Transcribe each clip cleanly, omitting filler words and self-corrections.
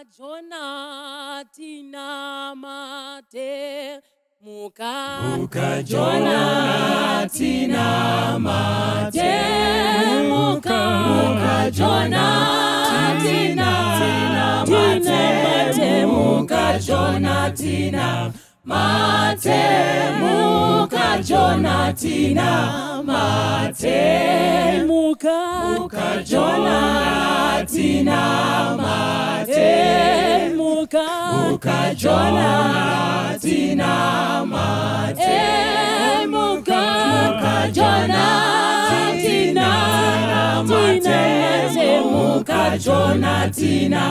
Jonatina mate muka Jonatina mate muka Jonatina mate muka Jonatina mate muka Jonatina mate muka Jonatina mate muka Jonatina mate muka Jonatina mate muka Jonatina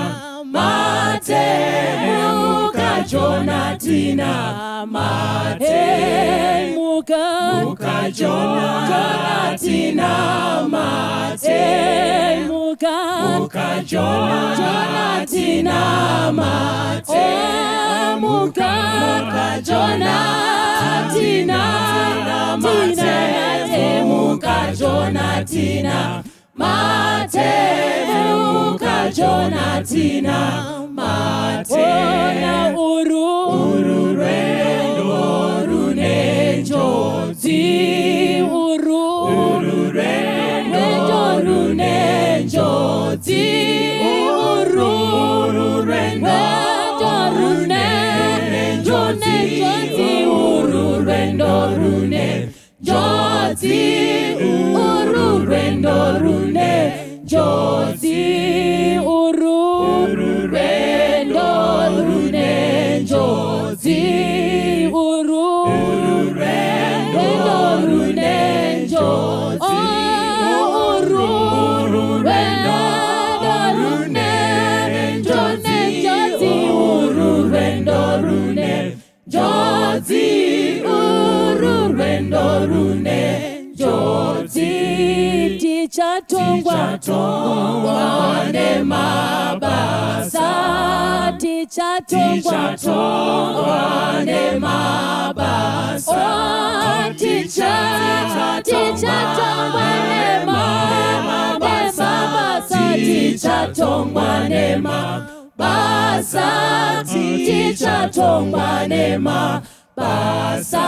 mate muka Jonatina mate muka Jonatina mate muka Jonatina mate muka Jonatina mate muka Jonatina mate muka Jonatina mate ururendo runenjozi ururendo runenjozi ururendo runenjozi ururendo runenjozi ururendo runenjozi ururendo runenjozi ururendo runenjozi ururendo runenjozi ururendo runenjozi ururendo runenjozi tichatongwa nemabasa tichatongwa nemabasa tichatongwa nemabasa tichatongwa nemabasa tichatongwa nemabasa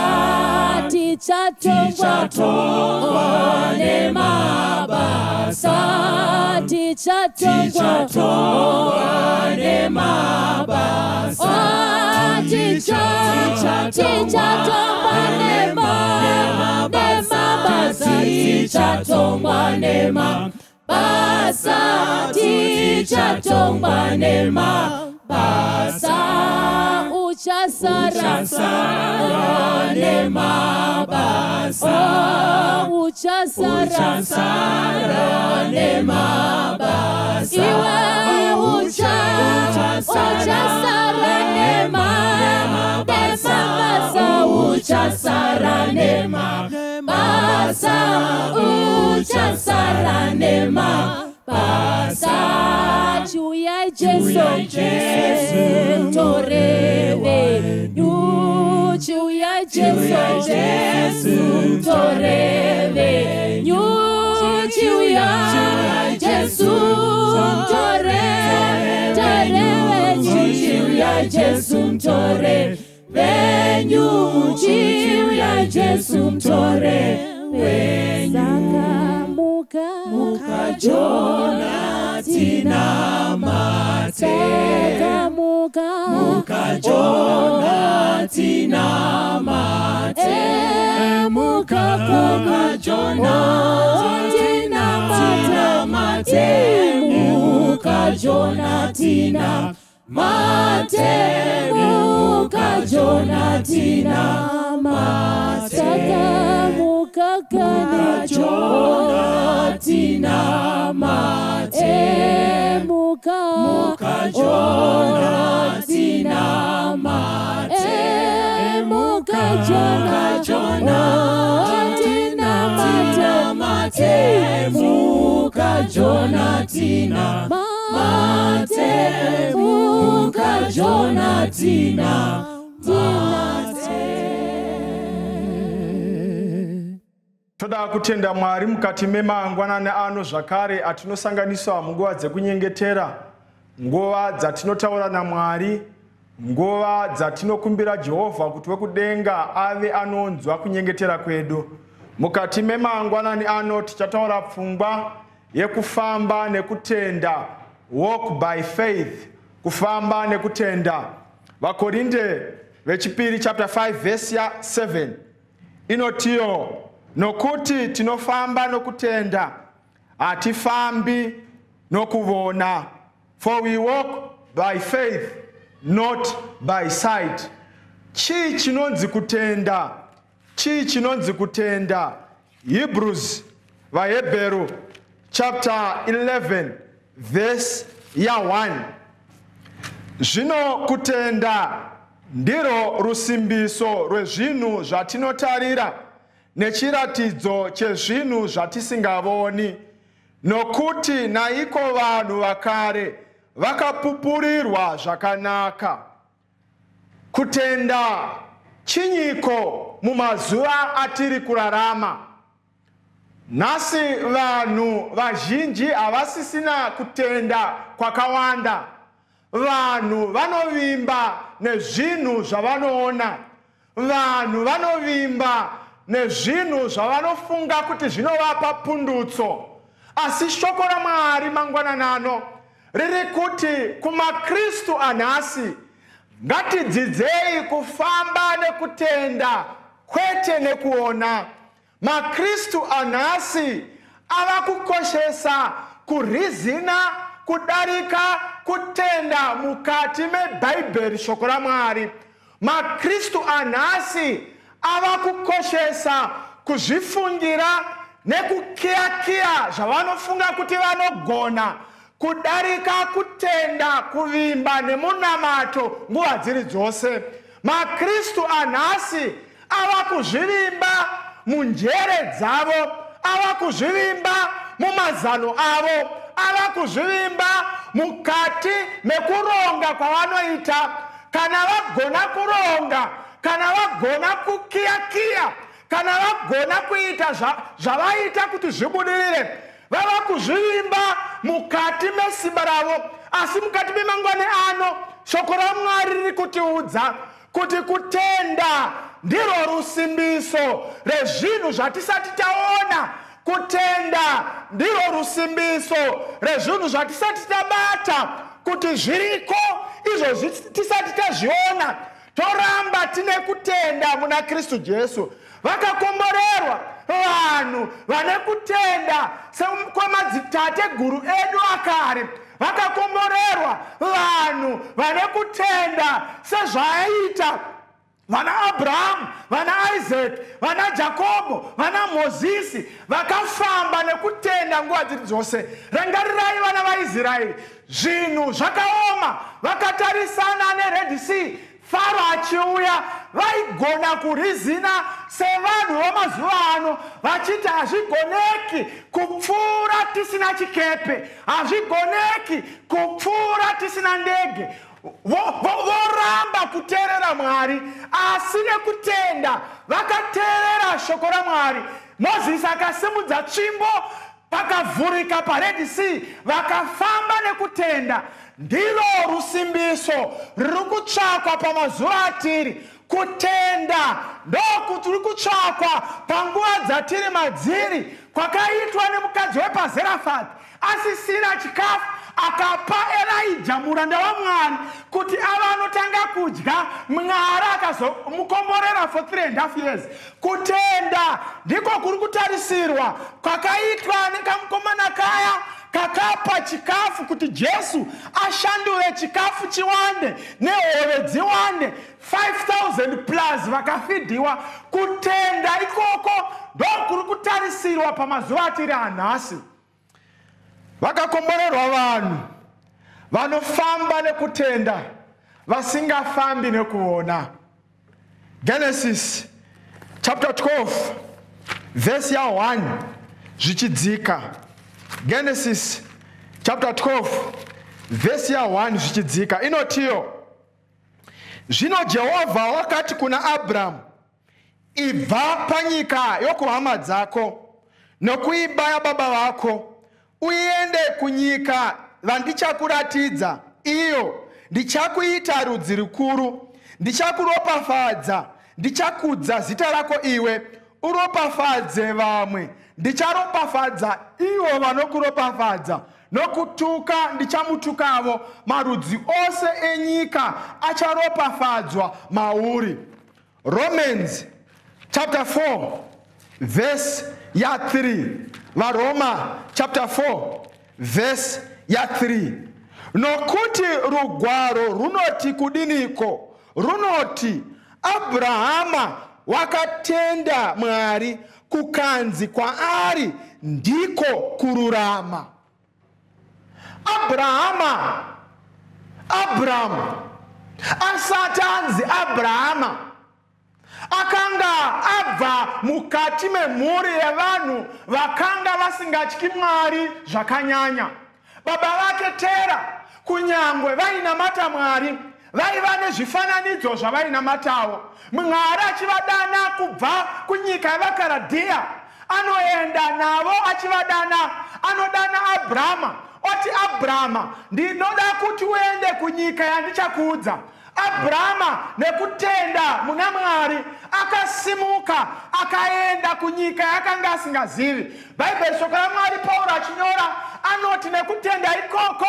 tichatongwa nemabasa tichatongwa nemabasa tichatongwa nemabasa tichatongwa nemabasa tichatongwa nemabasa uchasara nemabasa uchasara nemabasa iwe uchasara nemabasa uchasara nemabasa uchasara nemabasa chuya Jesu toreve chuya Jesu toreve chuya Jesu toreve chuya Jesu toreve chuya Jesu toreve muka Jonatina mate muka Jonatina mate muka Jonatina mate muka Jonatina mate muka Jonatina mate muka Jonatina mate muka Jonatina mate muka Jonatina mate muka Jonatina mate muka Jonatina mate. Toda kutenda Mwari mukati memangwanani ano zvakare atinosanganiswa munguva dzekunyengetera. nguva dzatinotaura naMwari, nguva dzatinokumbira Jehovha kuti wekudenga ave anonzwa kunyengetera kwedu. Mukati memangwanani ano tichataura pfungwa yekufamba nekutenda, walk by faith, kufamba nekutenda. Vakorinde vechipiri chapter 5 verse 7 inotiyo, nokuti tinofamba nokutenda, hatifambi nokuvona. For we walk by faith, not by sight. Chi chinonzi kutenda, chi chinonzi kutenda. Hebrews vaHebheru chapter 11 verse 1. Zvino kutenda ndiro rusimbiso rwezvinhu zvatinotarira nechiratidzo chezvinhu zvatisingavoni. Nokuti naiko vanhu vakare vakapupurirwa zvakanaka. Kutenda chinyiko mumazuva atiri kurarama. Nhasi vanhu vazhinji havasisina kutenda kwakawanda. Vanhu vanovimba nezvinhu zvavanoona. Vanhu vanovimba nezvinhu zvavanofunga kuti zvinovapa pundutso. Asi shoko raMwari mangwananano riri kuti kumaKristu anhasi ngatidzidzei kufamba nekutenda kwete nekuona. MaKristu anhasi ava kukoshesa kurizina kudarika kutenda mukati meBhaibheri, shoko raMwari. MaKristu anhasi ava kukoshesa kuzvifungira nekukiyakiya zvavanofunga kuti vanogona kudarika kutenda, kuvimba nemunamato nguva dziri dzose. MaKristu anhasi ava kuzvivimba munjere dzavo, ava kuzvivimba mumazano avo, ava kuzvivimba mukati mekuronga kwavanoita. Kana vagona kuronga, kana vagona kukiyakiya, kana vagona kuita zvavaita kuti zvibudirire, vava kuzvivimba mukati mesimba ravo. Asi mukati memangwani ano shoko raMwari riri kutiudza kuti kutenda ndiro rusimbiso rezvinhu zvatisati taona. Kutenda ndiro rusimbiso rezvinhu zvatisati tabata kuti zviriko izvo tisati tazviona. Toramba tine kutenda muna Kristu Jesu. Vakakomborerwa vanhu vane kutenda sekwamadzitate-guru edu akare. Vakakomborerwa vanhu vane kutenda sezvaaita vana Abrahamu, vana Isaac, vana Jakobho, vana Mozisi. Vakafamba nekutenda nguva dziri dzose. Rangarirai vana vaIsraeri, zvinhu zvakaoma. Vakatarisana neRed Sea, Faro achiuya, vaigona kurizina sevanhu vamazuva ano vachiti hazvigoneki kupfuura tisina chikepe, hazvigoneki kupfuura tisina ndege. Voramba kuteerera Mwari, asi nekutenda vakateerera shoko raMwari. Mozisi akasimudza tsvimbo, pakavhurika paRed Sea, vakafamba nekutenda. Ndilo rusimbiso riri kutsvakwa pamazuva atiri. Kutenda ndokuti riri kutsvakwa panguva dzatiri madziri, kwakaitwa nemukadzi wepaZerafati asisina chikafu, akapa Elijah muranda waMwari kuti ava anotanga kudya. Mwari akazomukomborera for 3.5 years. Kutenda ndiko kuri kutarisirwa kwakaitwa nekamukomana kaya kakapa chikafu kuti Jesu ashandure chikafu chiwande nehove dziwande. 5,000 plus vakafidhiwa. Kutenda ikoko ndokuri kutarisirwa pamazuva atiri anhasi. Vakakomborerwa vanhu vanofamba nekutenda, vasingafambi nekuona. Genesis chapter 12 verse 1 zvichidzika. Genesis chapter 12 verse 1 zvichidzika inotiyo, zvino Jehovha wakati kuna Abrahamu, ibva panyika yokuhama dzako nokuimba yababa vako, uende kunyika vandichakuratidza. iyo ndichakuita rudzi rukuru, ndichakuropafadza, ndichakudza zita rako iwe uropafadze vamwe, ndicharopafadza ivo vanokuropafadza, nokutuka ndichamutukavo, marudzi ose enyika acharopafadzwa mauri. Romans chapter 4 verse ya 3. Varoma chapter 4 verse ya 3. Nokuti rugwaro runoti kudiniko? Runoti Abrahama wakatenda Mwari, kukanzi kwaari ndiko kururama. Abrahamu asati anzi Abrahama akanga abva mukati memhuri yevanhu vakanga vasingatyi Mwari zvakanyanya. Baba vake Tera kunyangwe vainamata Mwari, vaiva nezvifananidzo zvavainamatawo. Mwari achivadana kubva kunyika yevakaradhiya, anoenda navo achivadana, anodana Abrahama oti, Abrahama, ndinoda kuti uende kunyika yandichakuudza. Abrahama nekutenda muna Mwari akasimuka akaenda kunyika yakanga asingazivi. Bhaibheri, shoko raMwari, Pauro achinyora anoti nekutenda ikoko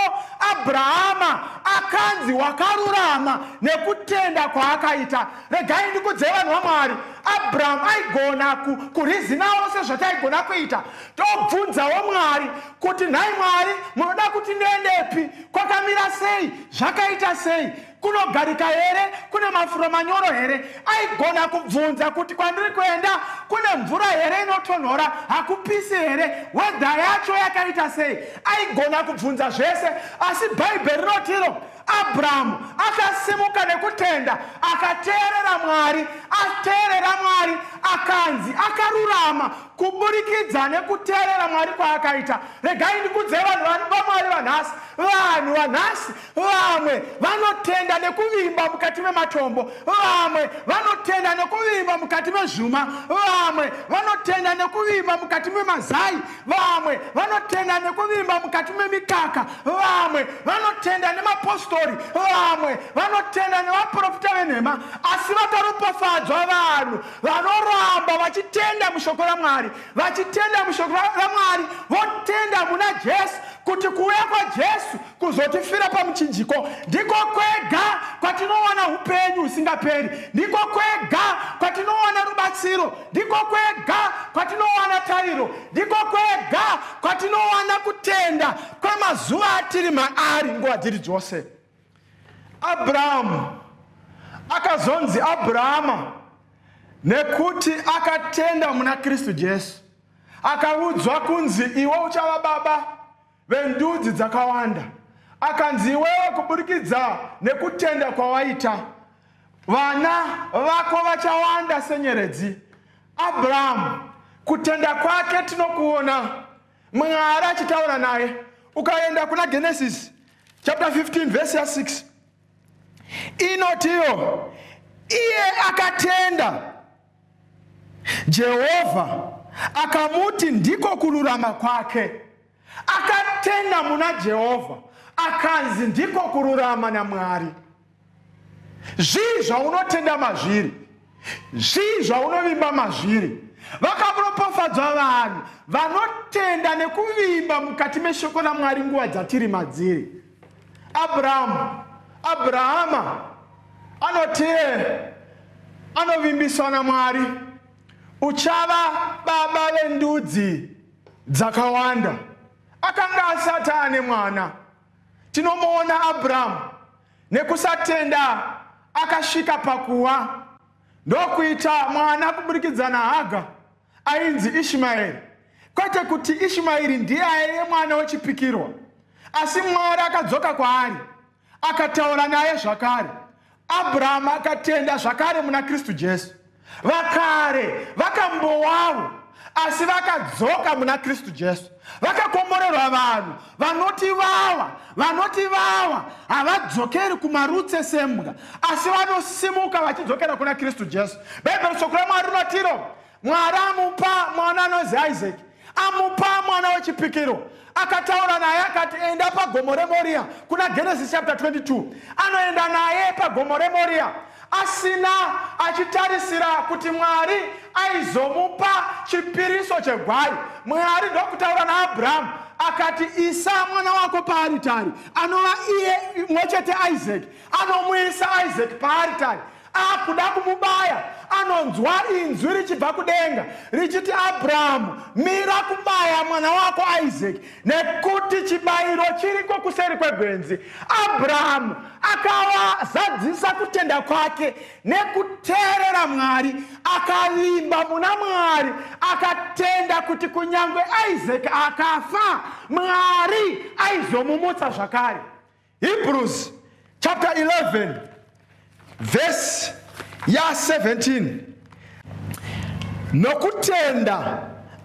Abrahama akanzi wakarurama nekutenda kwaakaita. Regai ndikudze vanhu vaMwari, Abraham aigona kurizinawo sezvataigona kuita. Tobvunzawo Mwari kuti nhai Mwari, munoda kuti ndiendepi? Kwakamira sei? Zvakaita sei? Kunogarika here? Kune mafuro manyoro here? Aigona kubvunza kuti kwandiri kuenda kune mvura here inotonhora? Hakupisi here? Wedha yacho yakaita sei? Aigona kubvunza zvese. Asi Bhaibheri rinotiro Abrahamu akasimuka nekutenda, akateerera Mwari, ateerera Mwari akanzi akarurama kuburikidza nekuteerera Mwari kwaakaita. Regai ndikudze vanhu vaMwari vanhasi. Vanhu vanhasi vamwe vanotenda nekuvimba mukati mematombo, vamwe vanotenda nekuvimba mukati mezvuma, vamwe vanotenda nekuvimba mukati memazai, vamwe vanotenda nekuvimba mukati memikaka, vamwe vanotenda nemapostori, vamwe vanotenda nevaprofita venhema. Asi vakaropafadzwa vanhu vanoramba vachitenda mushoko raMwari, vachitenda mushoko raMwari, votenda muna Jesu, kuti kuuya kwaJesu kuzotifira pamuchinjiko ndiko kwega kwatinowana upenyu husingaperi, ndiko kwega kwatinowana rubatsiro, ndiko kwega kwatinowana tariro, ndiko kwega kwatinowana kutenda kwamazuva atiri maari nguva dziri dzose. Abrahamu akazonzi Abrahama nekuti akatenda muna Kristu Jesu. Akaudzwa kunzi iwe uchava baba vendudzi dzakawanda. Akanzi iwewe kuburikidza nekutenda kwawaita, vana vako vachawanda senyeredzi. Abrahamu kutenda kwake tinokuona Mwari achitaura naye. Ukaenda kuna Genesis chapter 15 verse 6 inotiyo iye akatenda Jehovha akamuti ndiko kururama kwake. Akatenda muna Jehovha akanzi ndiko kururama naMwari. Zvii zvaunotenda mazviri, zvii zvaunovimba mazviri. Vakaropafadzwa vanhu vanotenda nekuvimba mukati meshoko raMwari nguva dzatiri madziri. Abrahama anoti anovimbiswa naMwari, uchava baba vendudzi dzakawanda. Akanga asati ane mwana. Tinomuona Abrahamu nekusatenda akasvika pakuwa ndokuita mwana kuburikidza naHaga ainzi Ishmaeri. Kwete kuti Ishmaeri ndiye aiye mwana wechipikirwa, asi Mwari akadzoka kwaari akataura naye zvakare. Abrahamu akatenda zvakare muna Kristu Jesu. Vakare vakambowawo asi vakadzoka muna Kristu Jesu. Vakakomorerwa vanhu vanoti vava havadzokeri kumarutse sembwa, asi vanosimuka vachidzokera kuna Kristu Jesu. Bhaibheri, shoko raMwari rinotiro Mwari amupa mwana anonzi Isaac. amupa mwana wechipikiro, akataura naye akati enda pagomo reMoria. Kuna Genesis chapter 22. Anoenda naye pagomo reMoria, asina achitarisira kuti Mwari aizomupa chipiriso chegwai. Mwari ndokutaura naAbhurahama akati isa mwana wako paaritari, anova iye mwechete Isaac, anomuisa Isaac paaritari. Akuda kumubaya, anonzwa inzwi richibva kudenga richiti Abrahamu, mira kubaya mwana wako Isaac, nekuti chibayiro chiriko kuseri kwegwenzi. Abrahamu akawazadzisa kutenda kwake nekuteerera Mwari, akavimba muna Mwari, akatenda kuti kunyangwe Isaac akafa, Mwari aizomumutsa zvakare. Hebrews chapter 11 verse ya 17. Nokutenda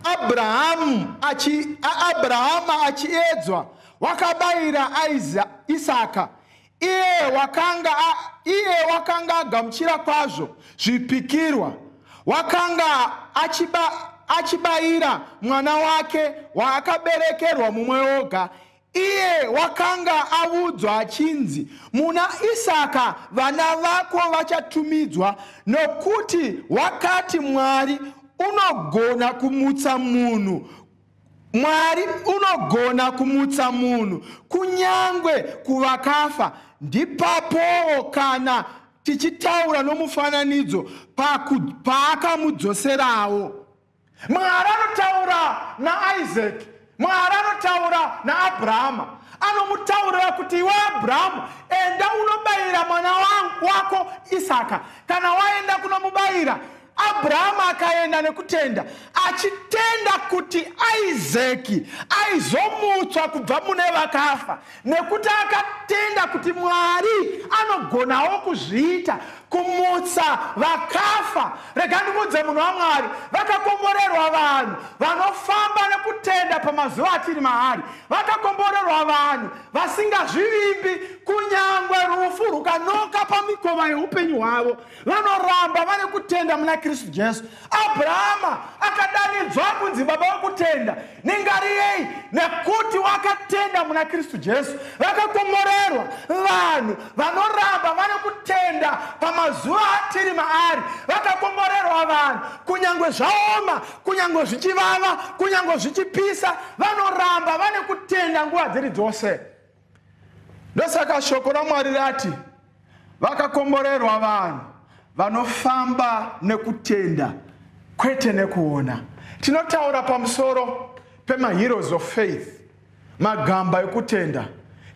Abrahama achiedzwa wakabayira Isaka, iye wakanga agamuchira kwazvo zvipikirwa, wakanga achibayira mwana wake waakaberekerwa mumwe oga. Iye wakanga audzwa achinzi, muna Isaka vana vako vachatumidzwa, nokuti wakati Mwari unogona kumutsa munhu. Mwari unogona kumutsa munhu kunyangwe kuvakafa. Ndipapo kana tichitaura nomufananidzo paakamudzoserawo. Mwari anotaura naIsaac, Mwari anotaura naAbhurahama, anomutaurira kuti iwe Abrahamu, enda unobayira mwana wako Isaka. Kana waenda kunomubayira, Abrahamu akaenda nekutenda, achitenda kuti Isaac aizomutswa kubva mune vakafa, nekuti akatenda kuti Mwari anogonawo kuzviita, kumutsa vakafa. Rega ndikudze munhu waMwari, vakakomborerwa vanhu vanofamba nekutenda pamazuva atiri maari, vakakomborerwa vanhu vasingazvivimbi kunyangwe rufu rukanoka pamikova yeupenyu hwavo, vanoramba vane kutenda muna Kristu Jesu. Abrahama akadanidzwa kunzi baba wokutenda. Ningariyei, nekuti wakatenda muna Kristu Jesu. Vakakomborerwa vanhu vanoramba vane kutenda pamazuva atiri maari, vakakomborerwa vanhu kunyangwe zvaoma, kunyangwe zvichivava, kunyangwe zvichipisa, vanoramba vane kutenda nguva dziri dzose. Ndosaka shoko raMwari rati vakakomborerwa vanhu vanofamba nekutenda kwete nekuona. Tinotaura pamusoro pema heroes of faith, magamba ekutenda.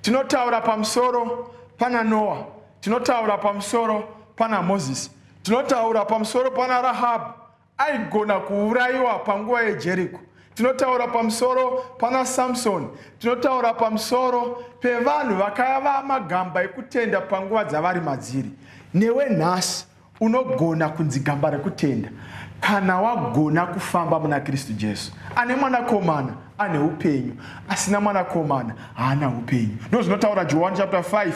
Tinotaura pamusoro pana Noah, tinotaura pamusoro pana Moses, tinotaura pamusoro pana Rahabu aigona kuuraiwa panguva yeJeriko, tinotaura pamusoro pana Samson, tinotaura pamusoro pevanhu vakava magamba ekutenda panguva dzavari madziri. Newe nhasi unogona kunzi gamba rekutenda kana wagona kufamba muna Kristu Jesu. Ane mwanakomana ane upenyu, asina mwanakomana haana upenyu. Ndozvinotaura John chapter 5,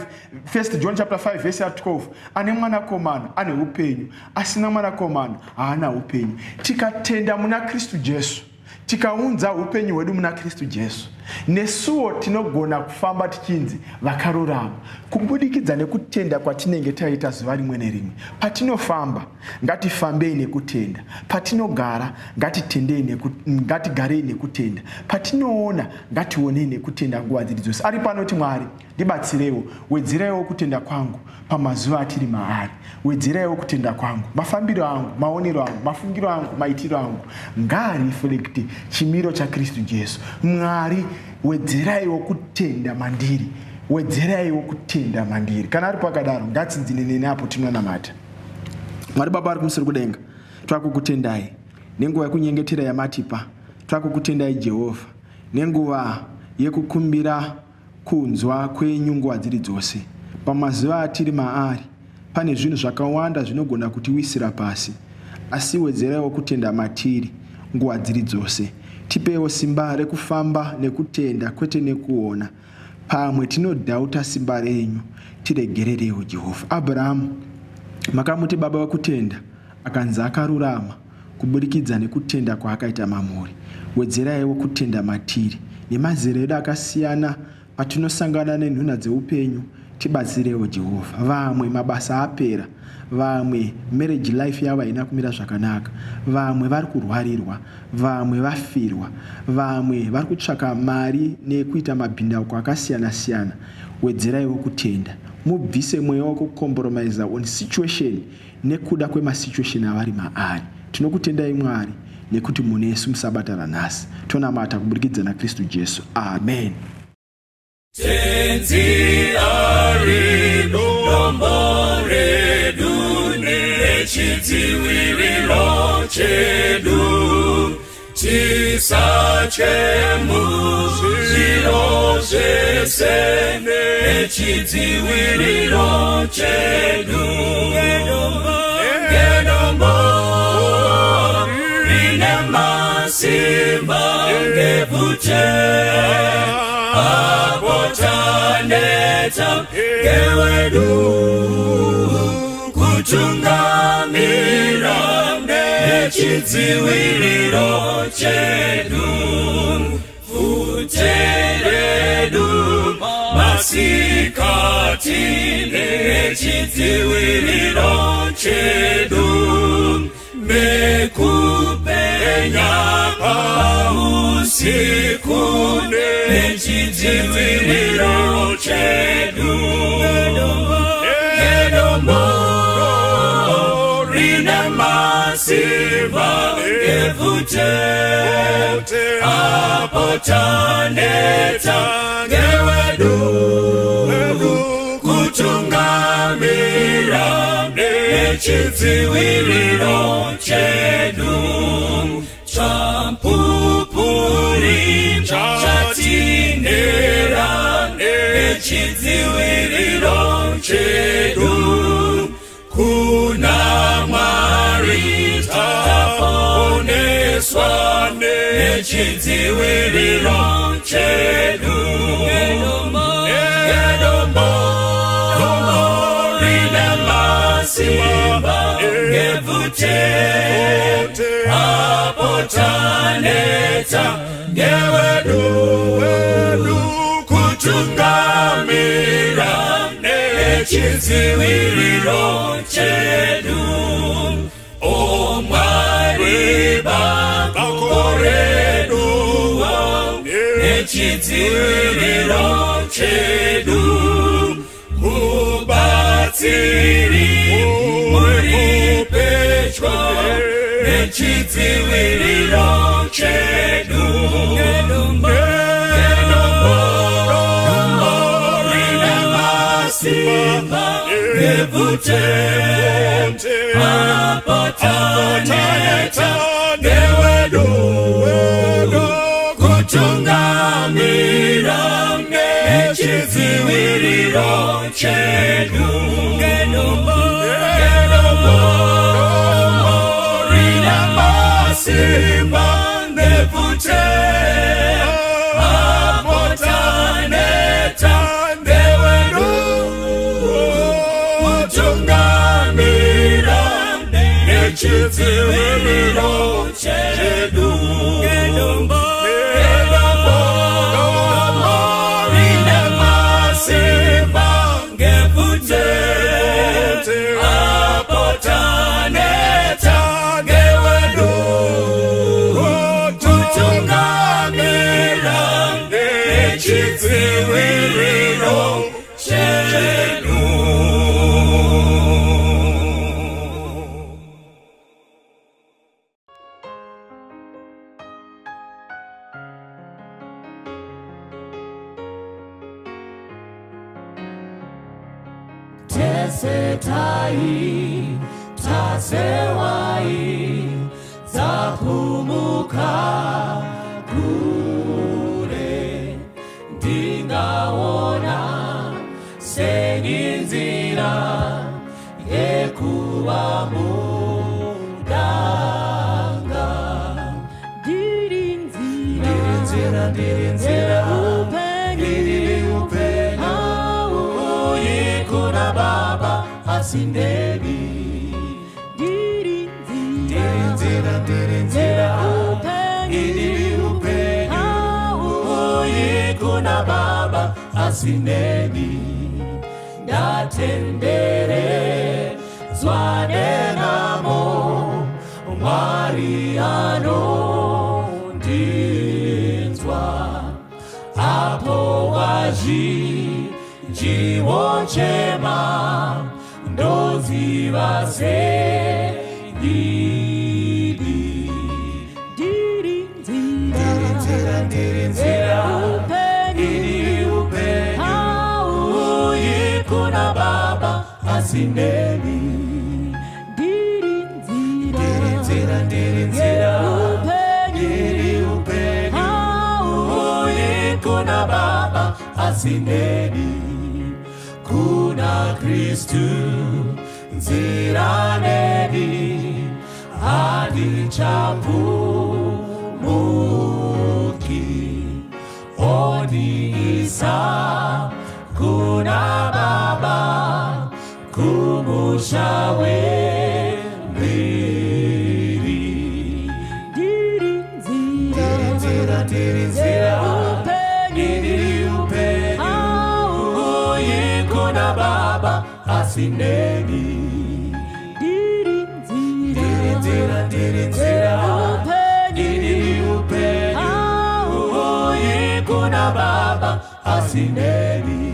1 John chapter 5 verse 12. Ane mwanakomana ane upenyu, asina mwanakomana haana upenyu. Tikatenda muna Kristu Jesu, tikaunza upenyu hwedu muna Kristu Jesu, nesuwo tinogona kufamba tichinzi vakarurama kubudikidza nekutenda kwatinenge taita zuva rimwe nerimwe. Patinofamba ngatifambei nekutenda, patinogara ngatigarei nekutenda, patinoona ngationei nekutenda nguva dziri dzose. Ari panoti Mwari ndibatsirewo, wedzereiwo kutenda kwangu pamazuva atiri maari, wedzereiwo kutenda kwangu, mafambiro angu, maonero angu, mafungiro angu, maitiro angu ngaareflecte chimiro chaKristu Jesu. Mwari wedzeraiwo kutenda mandiri, wedzeraiwo kutenda mandiri. Kana ari pakadaro ngatsinzinene apo tinonamata. Mwari Baba ari kumusoro kudenga, twakukutendai nenguva yekunyengetera yamatipa, twakukutendai Jehovha nenguva yekukumbira kunzwa kwenyu nguva dziri dzose. Pamazuva atiri maari pane zvinhu zvakawanda zvinogona kutiwisira pasi, asi wedzeraiwo kutenda matiri nguva dziri dzose. Tipewo simba rekufamba nekutenda kwete nekuona. Pamwe tinodhauta simba renyu, tiregererewo Jehovha. Abrahamu makamuti baba wekutenda, akanzi akarurama kuburikidza nekutenda kwaakaita mamuri. Wedzeraiwo kutenda matiri nemazera edu akasiyana patinosangana nenhunha dzeupenyu. Tibatsirewo Jehovha. Vamwe mabasa apera, vamwe marriage life yavo haina kumira zvakanaka, vamwe vari kurwarirwa, vamwe vafirwa, vamwe vari kutsvaka mari nekuita mabhindauko akasiyana siyana. Wedzeraiwo kutenda, mubvise mweya wako kucompromise on situation nekuda kwemasituation avari maari. Tinokutendai Mwari nekuti munesu musabatana nhasi. Tonamata kuburikidza naKristu Jesu. Amen. Tenzi arido lombore dune chidziwiriro chedu tisachemu zviro zvese nechidziwiriro chedu ngedombo rine masimba ngevute apotaneta ngewedu kutungamira nechidziwiriro chedu futeredu masikati nechidziwiriro chedu mekupenya pausiku nechidziwiriro chedu ngedombo rine masimba ngevute apotaneta ngewedu kutungamira nechidziwiriro chedu champupuri chatinera nechidziwiriro chedu kuna Mwari taponeswa nechidziwiriro chedu ngedombo rine masimba ngevute apotaneta ngewedu kutungamira nechidziwiriro chedu o Mwari bakoredu nechidziwiriro chedu kubatsiri muri pedyo nechidziwiriro chedu ngedombo rine masimba ngevute apotaneta ngewedu kutungamira nechidziwiriro chedu ngedombo rine masimba ngevute apotaneta ngewedu kutungamira nechidziwiriro chedu ngedombo rine masimba ngevute apotaneta ngewedu kutungamira nechidziwiriro chedu. Tesetai, tasewai, zapumuka kure, ndingaona seninzira yekuva mudanga. Ndirinzira upenyu uyikuna Baba asindegi. Ndirinzira asineni Natendere Zwanenamo Mariano Ndinzwa Apo waji Jiwonchema Ndozi vase Didi Ndirinzira Didi upeni Uyikuna baba asineni Ndirinzira Didi upeni Uyikuna baba asineni Kuna Kristu nziraneni hadi chapu muki Oni Isa kuna baba kumushawe mbiri Ndirinzira Didi upeni Uyikuna baba asineni Ndirinzira Didi upeni Uyikuna baba asineni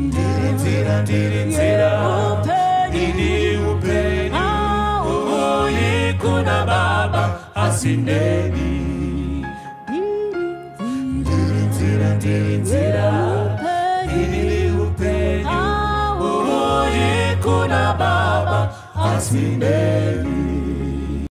Ndirinzira Didi upeni Uyikuna baba asineni Ndirinzira Didi upeni Uyikuna baba asineni